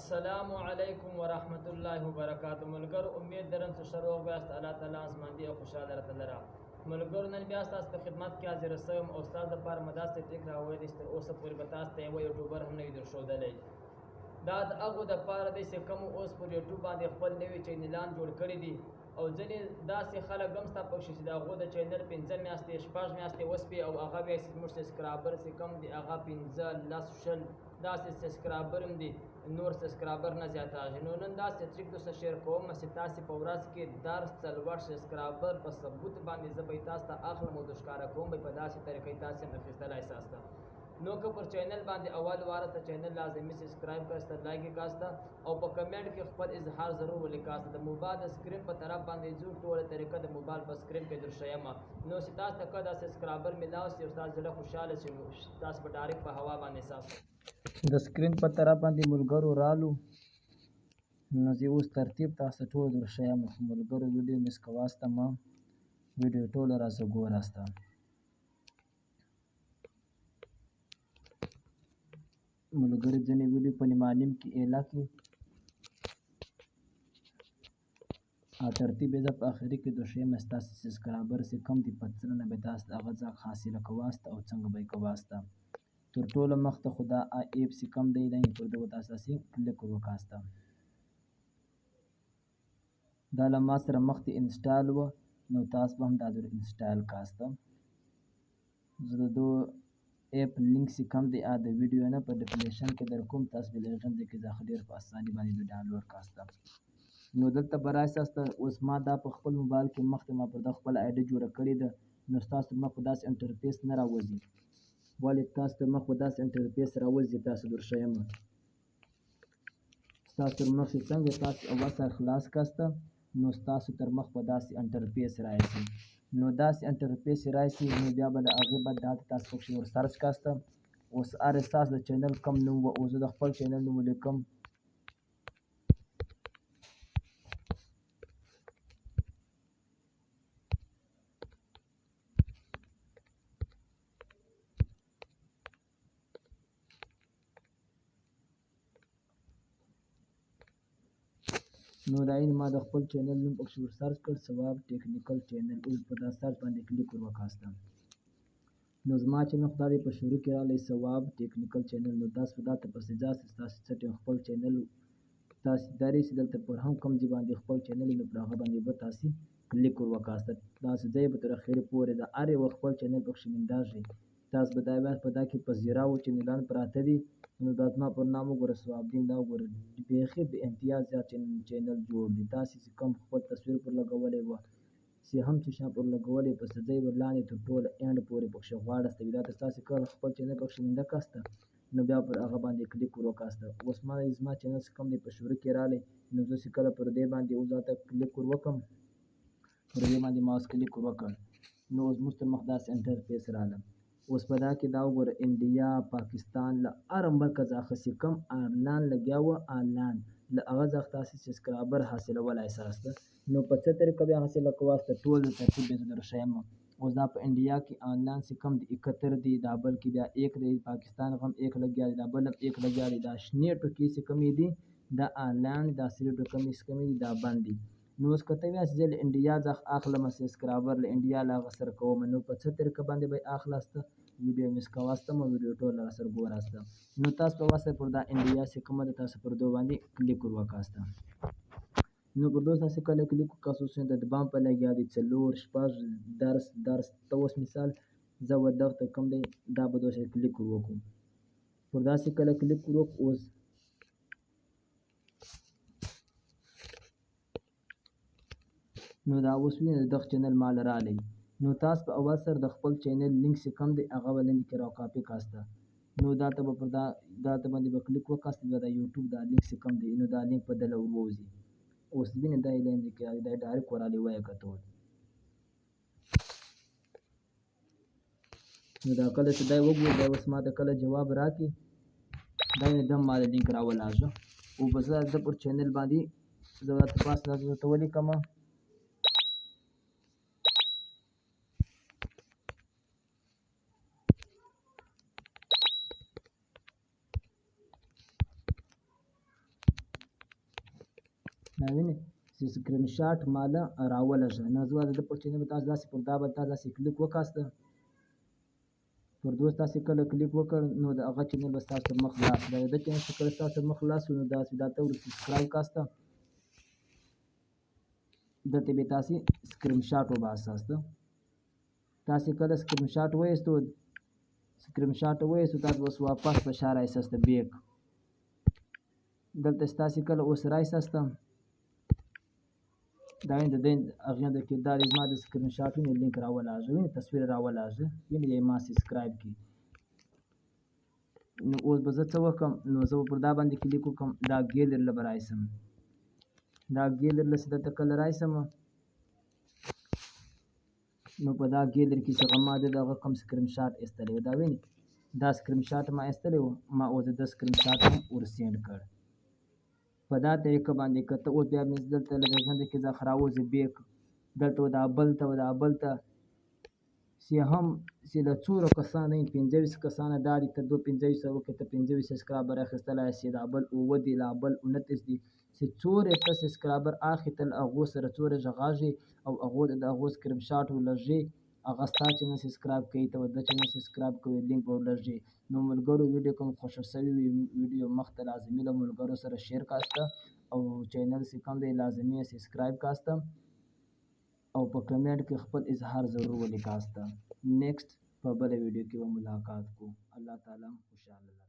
السلام علیکم ورحمت الله وبرکاتہ ملګر امید درم چې شروع بیاست الله تعالی اسماندی او خوشاله درته لرا ملګر نن بیا تاسو په خدمت کې حاضر سوم او استاد د پر مداسته ټیک راوړی د تر اوسه پورې به تاسو ته یو یوټیوبر هم نه ویډیو شو دلې دا د هغه د پاره د څه کوم اوس پر یوټیوب باندې خپل نوی چینلان جوړ کړی دي او ځینې داسې خلک هم ستا پکښې چې د هغو د چینل 15 میاشتې 6 میاشتې وسپې او هغه بیا زموږ سبسکرایبر چې کوم دي هغه 15 10 شل داسې سبسکرایبر هم دي نور سبسکرایبر نه زیاتېږي نو نن داسې ټریک درته شیر کوم چې تاسې په ورځ کې درس 40 سبسکرایبر په ثبوت باندې زه به تاسو ته اخلم او ښکاره کوم په داسې طریقې تاسې هم اخیستلی ساسته نو که پر چینل باندې اول واره ته چینل لازمي سبسکرایب کاسته لایک کاسته او په کمنټ کې خپل اظهار ضرور ولیکاسته د موبایل د سکرین په طرف باندې زو ټوله طریقه د موبایل په سکرین کې درشیم نو چې تاسو ته کدا سبسکرایبر ملاو سي او تاسو زړه خوشاله شي تاسو په ډایرکټ په هوا باندې ساسو د سکرین په طرف باندې ملګرو رالو نو زه اوس ترتیب تاسو ټول درشیم ملګرو ویډیو مس کواسته ما ویډیو ټول راځه ګوراسته ملګری ځینې ویډیو په نیمانیم کې اعلا کړي ترتیب یې په آخري کې دوشیم ستاسو سبسکرایبر چې کم دي په څه نه به تاسو هغه ځای حاصله کواسته او څنګه به یې کواسته تر ټولو مخته خو دا ایپ چې کم دی دا یې پر دغو تاسو کلیک وکاسته دا له ما سره مخکې انسټال وه نو تاسو به هم دا در انسټال کاسته زه د دو ایپ لینک چې کم دی د ویډیو نه په ډسکرپشن کې در کوم تاسو به له هغې ځای کې ډېر په اساني باندې ډاونلوډ کاسته نو دلته به راسته اوس ما دا په خپل موبایل کې مخکې ما پر دا خپل آی ډي جوړه کړې ده نو ستاسو تر مخ په داسې انټرفیس نه راوځي ولې تاسو تر مخ په داسې انټرفیس راوځي تاسو درښیم ستاسو تر مخ چې څنګه تاسو اول سره خلاص کاسته نو ستاسو تر مخ په داسې انټرفیس راشي نو داسې انټرفیس راشي نو بیا به د هغې بعد دا تاسو پکښې ور سرچ کاسته اوس هر ستاسو د چینل کوم نوم و او زه د خپل چینل نوم ولیکم نو دا یې ما د خپل چینل نوم پکښې ور سرچ کړ ثواب ټیکنیکل چینل اوس په دا سرچ باندې کلیک ور وکاسته نو زما چینل خو دا دی په شروع کې راغلی ثواب ټیکنیکل چینل نو تاسو په دا ته پسې ځاست ستاسو څټ خپل چینل تاسو داري چې دلته پر هم کوم ځای باندې خپل چینل نو پر هغه باندې به تاسې کلیک ور وکاسته داسې ځای به تر اخرې پورې د هر یو خپل چینل پکښې مونداږي تاسو به دا بیا په دا کې په زیراو چینلان پراته دي نو دا زما پر نام وګوره ثواب دین دا وګوره بیخي بې امتیاز زیات چینل جوړ دي تاسې چې کوم خپل تصویر پر لګولی وه چې هم چې شا پر لګولی په ځای ور لاندې تر ټوله اینډ پورې پکښې غواړسته وي دا تر تاسې کله خپل چینل پکښې مونده کاسته نو بیا پر هغه باندې کلیک ور وکاسته اوس زما چینل چې کوم دی په شروع کې راغلی نو زه چې کله پر دې باندې اوس ځاته کلیک ور وکړم پر دې باندې ما اوس کلیک ور وکړ نو اوس زموږ تر مخ داسې انټرفیس راغله اوس په دا کې دا وګوره انډیا پاکستان له هر ملکه څخه چې کوم آنلاین لګیا وه آنلاین له هغه څخه تاسې سبسکرایبر حاصلولی ساسته نو په څه طریقه بیا حاصله کواسته ټول د ترتیب بیا زه درښیم اوس دا په انډیا کې آنلاین چې کم دی 71 دی دا بل کې بیا 1 دی پاکستان هم 1 لګیا دی دا بل هم 1 لګیا دی دا شنې ټکي چې کمې دي دا آنلاین دا سرې ټکمې چې کمې دي دا بند دي نو اوس که ته وایې چې زه له انډیا څخه اخلم سبسکرایبر له انډیا له هغه سره کوم نو په څه طریقه باندې به یې اخلاسته ویډیو مس کواسته مو ویډیو ټول را سره ګوراسته نو تاسو په واسطه پر دا انډیا چې کومه ده تاسو پر دو باندې کلیک ور وکاسته نو پر دو تاسو کله کلیک وکاسو چې د بام په لګیا دي 4 6 درس ته اوس مثال زه و دغه کوم دی دا به دوی کلیک ور وکړو پر داسې کله کلیک ور وکړو اوس نو دا اوس وینئ دغه چینل مال رالی نو تاسو په اول سره د خپل چینل لینک چې کوم دی هغه به لاندې کې را کاپي کاسته نو دا ته به پر دا ته باندې به کلیک وکاسته بیا د یوټیوب دا لینک چې کوم دی نو دا لینک په دله ووځي اوس وینئ دا یې لاندې کې راغلی دا یې ډایرکټ ورغلی وایه کتول نو دا کله چې دا یې وګورو دا اوس ما ته کله جواب راکړي دا یې دم ما د لینک راولاږه او به زه پر چینل باندې زه راته پاس درته ولیکمه دا وینئ چې سکرین شاټ ماله راولږه. نو زه د ده پر چینل به تاسو داسې پر دا به تاسو داسې کلیک وکاسته، پر دوست تاسې کله کلیک وکړ نو د هغه چینل به ستاسو تر مخ خلاص شي. د چینل چې کله ستاسو تر مخ خلاص شو نو داسې دا ته ور سبسکرایب کاسته، دلته به تاسې سکرین شاټ وباساسته. تاسې کله سکرین شاټ وایستو تاسو اوس واپس په شا رایساسته بیک. دلته ستاسې کله اوس رایساسته دا وینئ د دې هغې د کې دا زما د سکرین شاټ وینئ لینک راولاږه، وینئ تصویر راولاږه، وینئ د ما سبسکرایب کړي. نو اوس به زه څه وکړم، نو زه به پر دا باندې کلیک وکړم، دا ګیلري له به رایسم. دا ګیلري له چې دلته کله رایسم نو په دا ګیلري کې چې هغه ما د هغه کوم سکرین شاټ ایستلی و، دا وینئ دا سکرین شاټ ما ایستلی و، ما اوس د ده سکرین شاټ هم ور سینډ کړ. په دا طریقه باندې که ته اوس بیا مې دلته لږ غونډې کې ځه راوځې بیک دلته دا بل ته چې هم چې له څومره کسانو 25 کسانه دا دي ته 25 وکړې ته 25 سبسکرایبر اخیستلی شې، دا بل 9 دي، دا بل 29 دي، چې څومره ته سبسکرایبر اخلي ته له هغو سره څومره غږاږي او هغو د هغو سکرین شاټ ولږي، هغه ستا چینل سبسکرایب کوي، ته د چینل سبسکرایب کوي، لینک به ولږي. نو ملګرو ویډیو کوم خوښه شوې وي ویډیو مخ ته لازمي له ملګرو سره شیر کاسته او چینل چې کوم دی لازمي سبسکرایب کاسته او په کمنټ کې خپل اظهار ضرور ولیکاسته. نیکسټ په بله ویډیو کې به ملاقات کو. الله تعالی خوشحاله